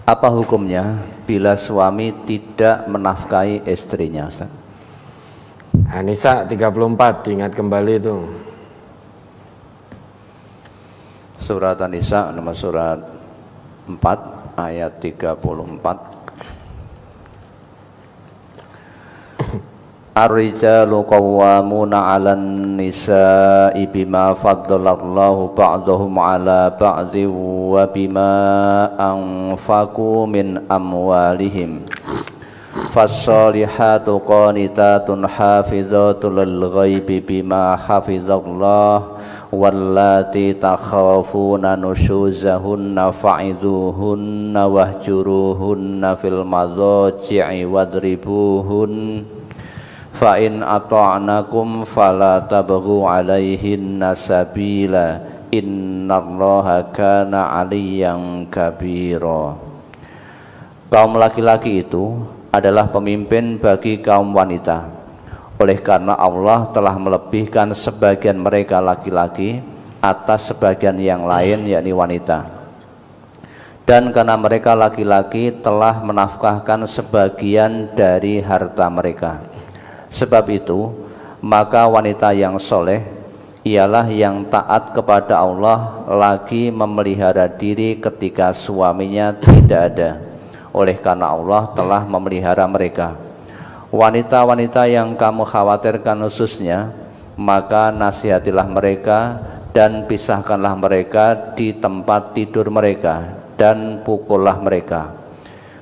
Apa hukumnya bila suami tidak menafkahi istrinya, Ustaz? An-Nisa 34, ingat kembali itu. Surat An-Nisa nomor surat 4 ayat 34. Ar-rijalu qawwamuna 'alan nisa'i bima faddalallahu ba'dahum 'ala ba'dhin wa bima anfaqu min amwalihim. Fas-salihatu qanitatun hafizatul lil ghaibi bima hafizallah wallati takhafuna nusyuzahunna fa'idhuhunna wahjuruhunna fil madhaji'i wadribuhun fa in ata'nakum fala tabghu 'alaihinna sabila innallaha kana 'aliyyan kabira. Kaum laki-laki itu adalah pemimpin bagi kaum wanita. Oleh karena Allah telah melebihkan sebagian mereka laki-laki atas sebagian yang lain, yakni wanita. Dan karena mereka laki-laki telah menafkahkan sebagian dari harta mereka. Sebab itu, maka wanita yang soleh ialah yang taat kepada Allah lagi memelihara diri ketika suaminya tidak ada. Oleh karena Allah telah memelihara mereka. Wanita-wanita yang kamu khawatirkan khususnya, maka nasihatilah mereka dan pisahkanlah mereka di tempat tidur mereka dan pukullah mereka.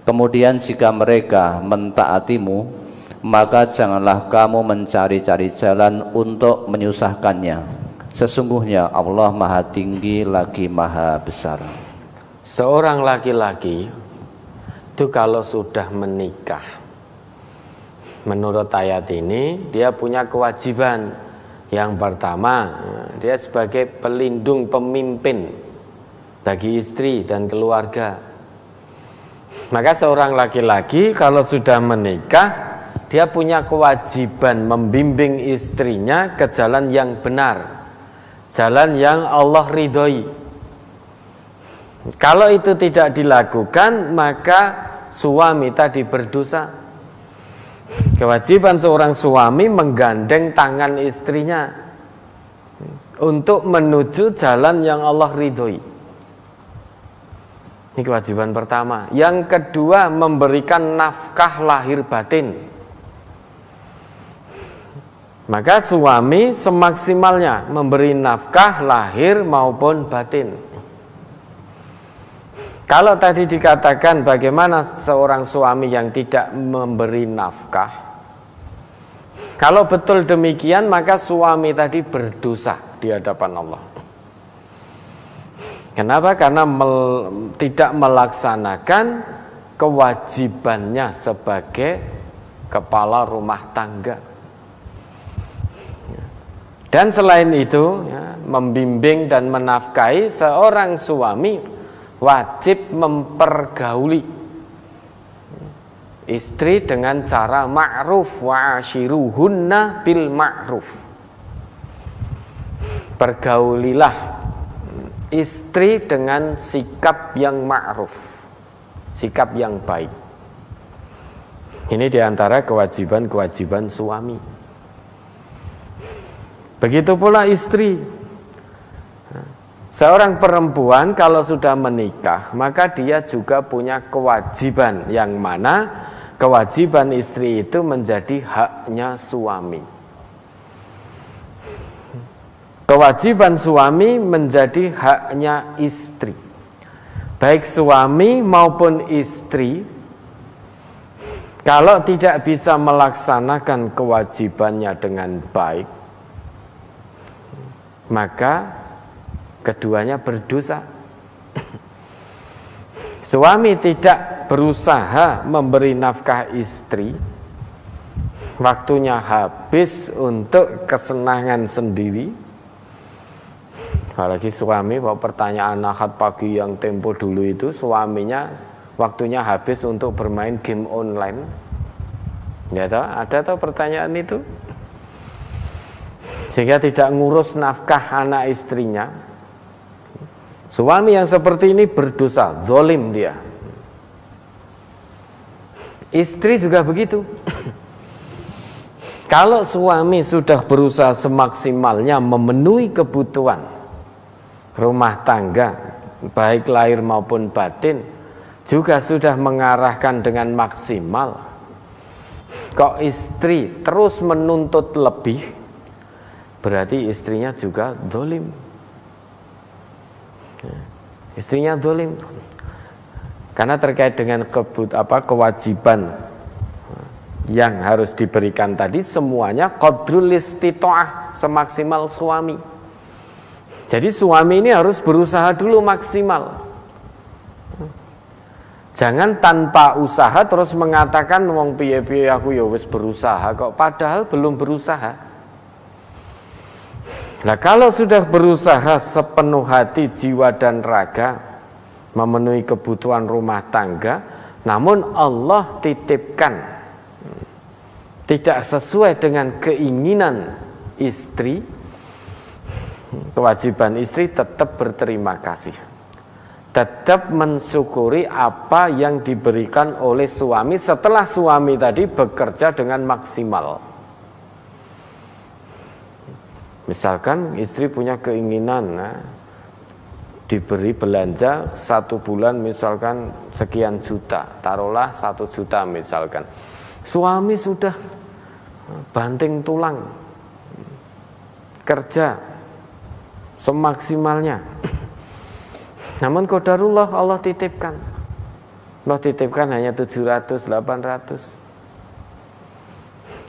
Kemudian jika mereka mentaatimu, maka janganlah kamu mencari-cari jalan untuk menyusahkannya. Sesungguhnya Allah Maha Tinggi lagi Maha Besar. Seorang laki-laki itu kalau sudah menikah, menurut ayat ini dia punya kewajiban. Yang pertama, dia sebagai pelindung pemimpin bagi istri dan keluarga. Maka seorang laki-laki kalau sudah menikah, dia punya kewajiban membimbing istrinya ke jalan yang benar, jalan yang Allah ridhoi. Kalau itu tidak dilakukan, maka suami tadi berdosa. Kewajiban seorang suami menggandeng tangan istrinya untuk menuju jalan yang Allah ridhoi. Ini kewajiban pertama. Yang kedua, memberikan nafkah lahir batin. Maka suami semaksimalnya memberi nafkah lahir maupun batin. Kalau tadi dikatakan bagaimana seorang suami yang tidak memberi nafkah, kalau betul demikian maka suami tadi berdosa di hadapan Allah. Kenapa? Karena tidak melaksanakan kewajibannya sebagai kepala rumah tangga. Dan selain itu, membimbing dan menafkahi, seorang suami wajib mempergauli istri dengan cara ma'ruf, wa ashiruhunna bil ma'ruf. Pergaulilah istri dengan sikap yang ma'ruf, sikap yang baik. Ini diantara kewajiban-kewajiban suami. Begitu pula istri. Seorang perempuan kalau sudah menikah, maka dia juga punya kewajiban, yang mana kewajiban istri itu menjadi haknya suami. Kewajiban suami menjadi haknya istri. Baik suami maupun istri, kalau tidak bisa melaksanakan kewajibannya dengan baik, maka keduanya berdosa. Suami tidak berusaha memberi nafkah istri, waktunya habis untuk kesenangan sendiri. Apalagi suami, bahwa pertanyaan Ahad pagi yang tempo dulu itu, suaminya waktunya habis untuk bermain game online. Ya toh? Ada toh pertanyaan itu? Sehingga tidak ngurus nafkah anak istrinya. Suami yang seperti ini berdosa, zalim dia. Istri juga begitu. Kalau suami sudah berusaha semaksimalnya memenuhi kebutuhan rumah tangga, baik lahir maupun batin, juga sudah mengarahkan dengan maksimal, kok istri terus menuntut lebih, berarti istrinya juga dolim. Istrinya dolim. Karena terkait dengan kewajiban yang harus diberikan tadi, semuanya qadrul istita'ah, semaksimal suami. Jadi suami ini harus berusaha dulu maksimal. Jangan tanpa usaha terus mengatakan wong piye-piye aku ya wis berusaha kok, padahal belum berusaha. Nah, kalau sudah berusaha sepenuh hati, jiwa dan raga memenuhi kebutuhan rumah tangga, namun Allah titipkan tidak sesuai dengan keinginan istri, kewajiban istri tetap berterima kasih, tetap mensyukuri apa yang diberikan oleh suami setelah suami tadi bekerja dengan maksimal. Misalkan istri punya keinginan diberi belanja 1 bulan misalkan sekian juta, taruhlah 1 juta misalkan. Suami sudah banting tulang kerja semaksimalnya, namun qadarullah Allah titipkan hanya 700, 800.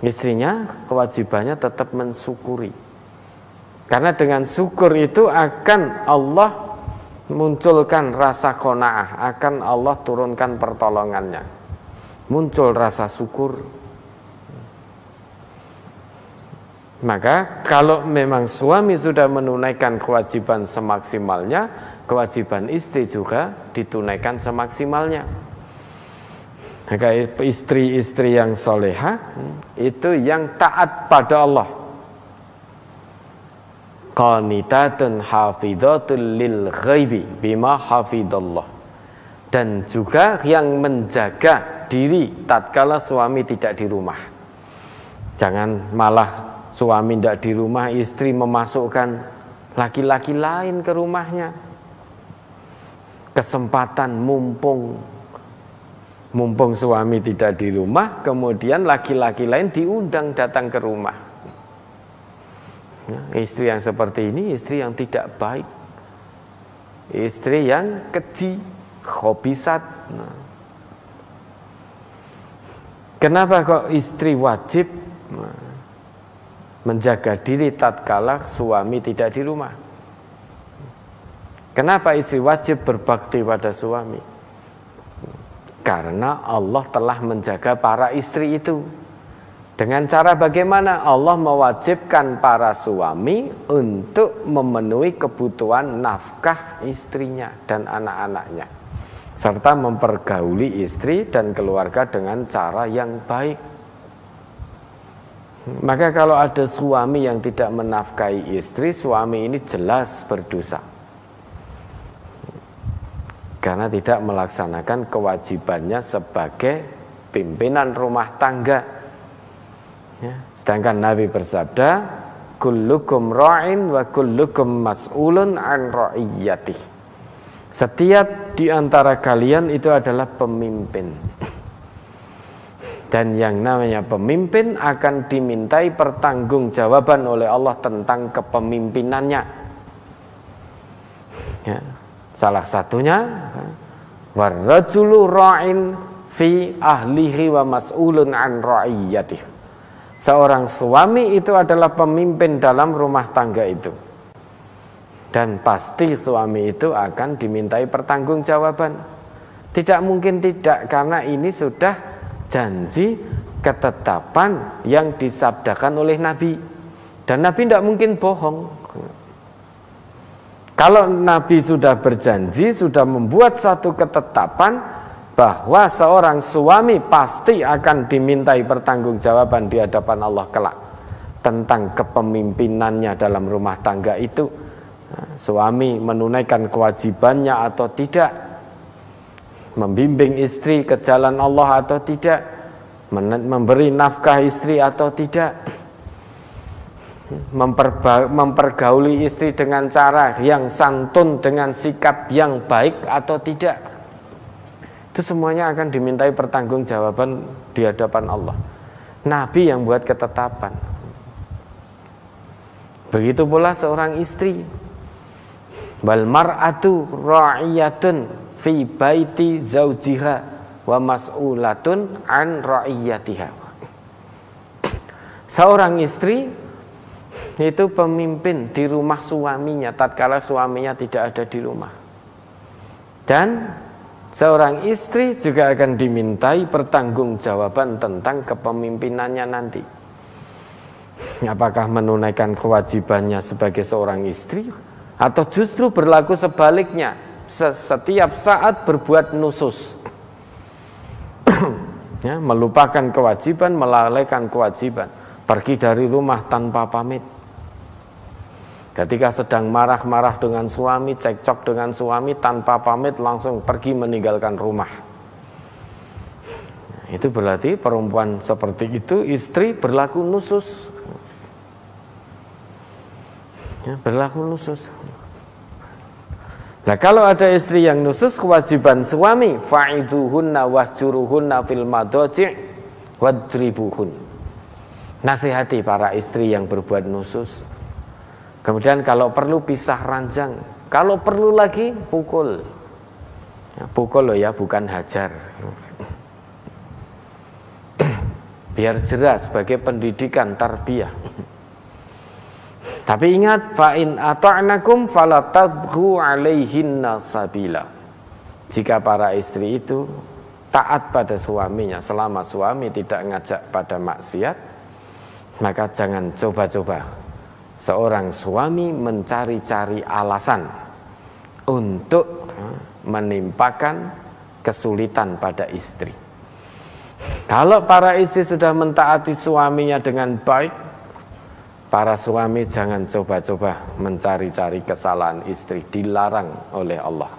Istrinya kewajibannya tetap mensyukuri, karena dengan syukur itu akan Allah munculkan rasa qanaah, akan Allah turunkan pertolongannya, muncul rasa syukur. Maka kalau memang suami sudah menunaikan kewajiban semaksimalnya, kewajiban istri juga ditunaikan semaksimalnya. Maka istri-istri yang soleha itu yang taat pada Allah, qanitatun hafidhatul lil ghaibi bima hafidallah, dan juga yang menjaga diri tatkala suami tidak di rumah. Jangan malah suami tidak di rumah, istri memasukkan laki-laki lain ke rumahnya. Kesempatan mumpung suami tidak di rumah, kemudian laki-laki lain diundang datang ke rumah. Istri yang seperti ini istri yang tidak baik, istri yang keji, khobisat. Kenapa kok istri wajib menjaga diri tatkala suami tidak di rumah? Kenapa istri wajib berbakti pada suami? Karena Allah telah menjaga para istri itu. Dengan cara bagaimana? Allah mewajibkan para suami untuk memenuhi kebutuhan nafkah istrinya dan anak-anaknya, serta mempergauli istri dan keluarga dengan cara yang baik. Maka kalau ada suami yang tidak menafkahi istri, suami ini jelas berdosa, karena tidak melaksanakan kewajibannya sebagai pimpinan rumah tangga. Sedangkan Nabi bersabda, kullukum ra'in wa kullukum mas'ulun an ra'iyatih. Setiap di antara kalian itu adalah pemimpin, dan yang namanya pemimpin akan dimintai pertanggungjawaban oleh Allah tentang kepemimpinannya. Ya, salah satunya warrajulu ra'in fi ahlihi wa mas'ulun an ra'iyatih. Seorang suami itu adalah pemimpin dalam rumah tangga itu, dan pasti suami itu akan dimintai pertanggungjawaban. Tidak mungkin tidak, karena ini sudah janji ketetapan yang disabdakan oleh Nabi, dan Nabi tidak mungkin bohong. Kalau Nabi sudah berjanji, sudah membuat satu ketetapan bahwa seorang suami pasti akan dimintai pertanggungjawaban di hadapan Allah kelak tentang kepemimpinannya dalam rumah tangga itu, suami menunaikan kewajibannya atau tidak, membimbing istri ke jalan Allah atau tidak, memberi nafkah istri atau tidak, mempergauli istri dengan cara yang santun, dengan sikap yang baik atau tidak. Itu semuanya akan dimintai pertanggungjawaban di hadapan Allah. Nabi yang buat ketetapan. Begitu pula seorang istri. Wal mar'atu ra'iyatun fi baiti zaujiha wa mas'ulatun an ra'iyatiha. Seorang istri itu pemimpin di rumah suaminya tatkala suaminya tidak ada di rumah. Dan seorang istri juga akan dimintai pertanggungjawaban tentang kepemimpinannya nanti. Apakah menunaikan kewajibannya sebagai seorang istri atau justru berlaku sebaliknya, setiap saat berbuat nusus, ya, melupakan kewajiban, melalaikan kewajiban, pergi dari rumah tanpa pamit. Ketika sedang marah-marah dengan suami, cekcok dengan suami, tanpa pamit langsung pergi meninggalkan rumah. Itu berarti perempuan seperti itu, istri berlaku nusus, ya, berlaku nusus. Nah, kalau ada istri yang nusus, kewajiban suami fa'iduhunna wahjuruhunna fil madaji' wadribuhun. Nasihati para istri yang berbuat nusus. Kemudian kalau perlu pisah ranjang, kalau perlu lagi pukul. Ya, pukul loh ya, bukan hajar. Biar jelas sebagai pendidikan tarbiyah. Tapi ingat, fa in ata'nakum fala tabghu 'alaihinna sabila. Jika para istri itu taat pada suaminya selama suami tidak ngajak pada maksiat, maka jangan coba-coba seorang suami mencari-cari alasan untuk menimpakan kesulitan pada istri. Kalau para istri sudah mentaati suaminya dengan baik, para suami jangan coba-coba mencari-cari kesalahan istri, dilarang oleh Allah.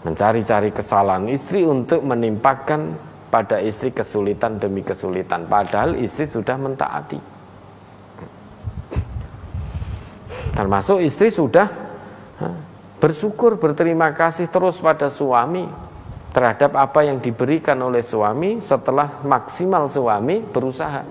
Mencari-cari kesalahan istri untuk menimpakan pada istri kesulitan demi kesulitan, padahal istri sudah mentaati. Termasuk istri sudah bersyukur, berterima kasih terus pada suami terhadap apa yang diberikan oleh suami setelah maksimal suami berusaha.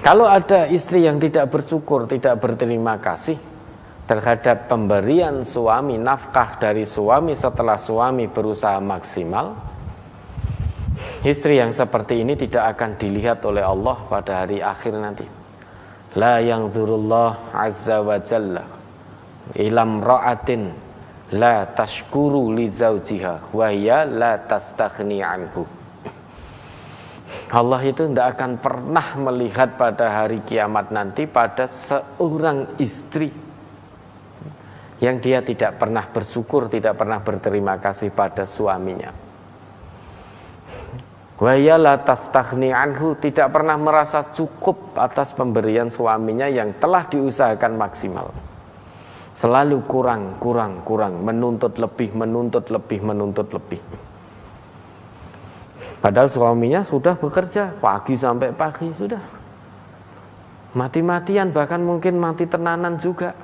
Kalau ada istri yang tidak bersyukur, tidak berterima kasih terhadap pemberian suami, nafkah dari suami setelah suami berusaha maksimal, istri yang seperti ini tidak akan dilihat oleh Allah pada hari akhir nanti. La yanzurullah azza wa jalla ilam ra'atin la tashkuru li zawjiha wa hiya la tastaghni anhu. Allah itu tidak akan pernah melihat pada hari kiamat nanti pada seorang istri yang dia tidak pernah bersyukur, tidak pernah berterima kasih pada suaminya. Wa hiya la tastaghni anhu, tidak pernah merasa cukup atas pemberian suaminya yang telah diusahakan maksimal. Selalu kurang, menuntut lebih. Padahal suaminya sudah bekerja pagi sampai pagi, sudah mati-matian, bahkan mungkin mati tenanan juga.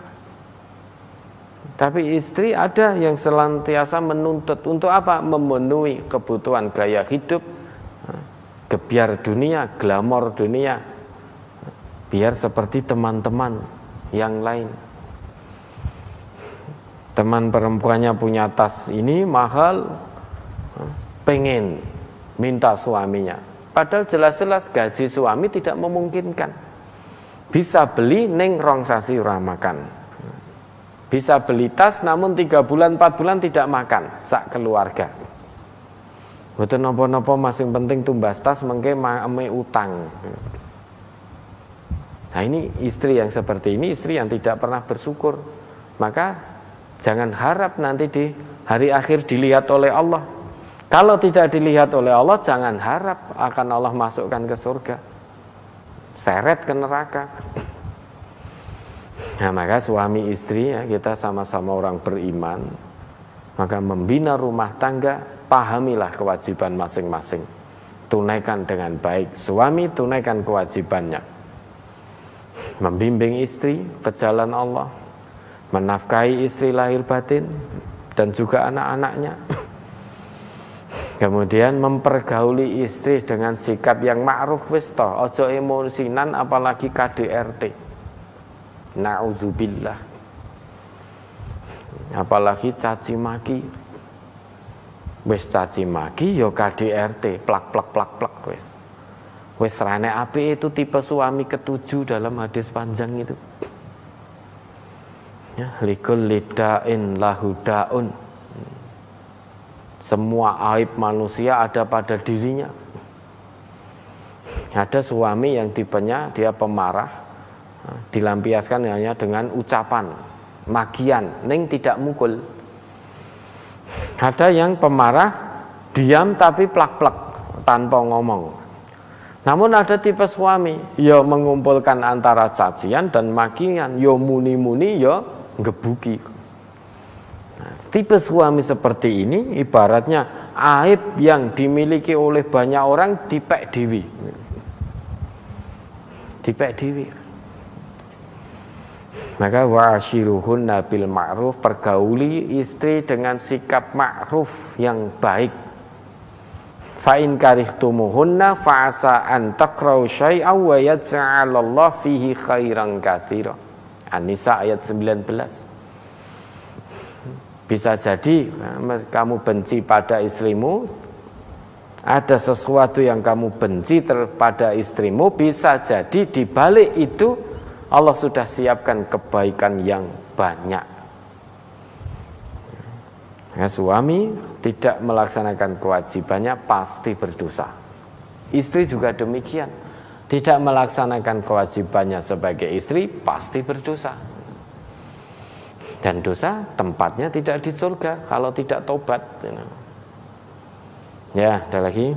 Tapi istri ada yang senantiasa menuntut untuk apa? Memenuhi kebutuhan gaya hidup, gebyar dunia, glamor dunia, biar seperti teman-teman yang lain. Teman perempuannya punya tas ini mahal, pengen minta suaminya, padahal jelas-jelas gaji suami tidak memungkinkan. Bisa beli neng rong sasi ora makan, bisa beli tas namun 3 bulan 4 bulan tidak makan sak keluarga. Mboten napa-napa, masing penting tumbas tas mengke ame utang. Nah, ini istri yang seperti ini, istri yang tidak pernah bersyukur. Maka jangan harap nanti di hari akhir dilihat oleh Allah. Kalau tidak dilihat oleh Allah, jangan harap akan Allah masukkan ke surga, seret ke neraka. Nah, maka suami istri ya, kita sama-sama orang beriman, Maka membina rumah tangga, pahamilah kewajiban masing-masing. Tunaikan dengan baik. Suami tunaikan kewajibannya. Membimbing istri ke jalan Allah, menafkahi istri lahir batin dan juga anak-anaknya. Kemudian mempergauli istri dengan sikap yang ma'ruf wis toh, ojo emosinan apalagi KDRT. Nauzubillah. Apalagi caci maki. Wis caci maki yo KDRT, plak wis. Wis rane api itu tipe suami ketujuh dalam hadis panjang itu. Ya, likul lidain lahudaun. Semua aib manusia ada pada dirinya. Ada suami yang tipenya dia pemarah, dilampiaskan hanya dengan ucapan, magian, ning tidak mukul. Ada yang pemarah, diam tapi plak-plak tanpa ngomong. Namun ada tipe suami, ya mengumpulkan antara cacian dan magian, ya muni-muni, ya ngebuki. Tipe suami seperti ini ibaratnya aib yang dimiliki oleh banyak orang dipek dewi. Dipek dewi. Maka wa'ashiruhunna bil ma'ruf, pergauli istri dengan sikap ma'ruf yang baik. Fa in karihtumuhunna fa'asa an takrahu syai'an wa yaj'alallahu fihi khairan katsira. An-Nisa ayat 19. Bisa jadi kamu benci pada istrimu, ada sesuatu yang kamu benci pada istrimu, bisa jadi di balik itu Allah sudah siapkan kebaikan yang banyak. Nah, suami tidak melaksanakan kewajibannya pasti berdosa. Istri juga demikian, tidak melaksanakan kewajibannya sebagai istri pasti berdosa. Dan dosa tempatnya tidak di surga kalau tidak tobat. Ya, ada lagi.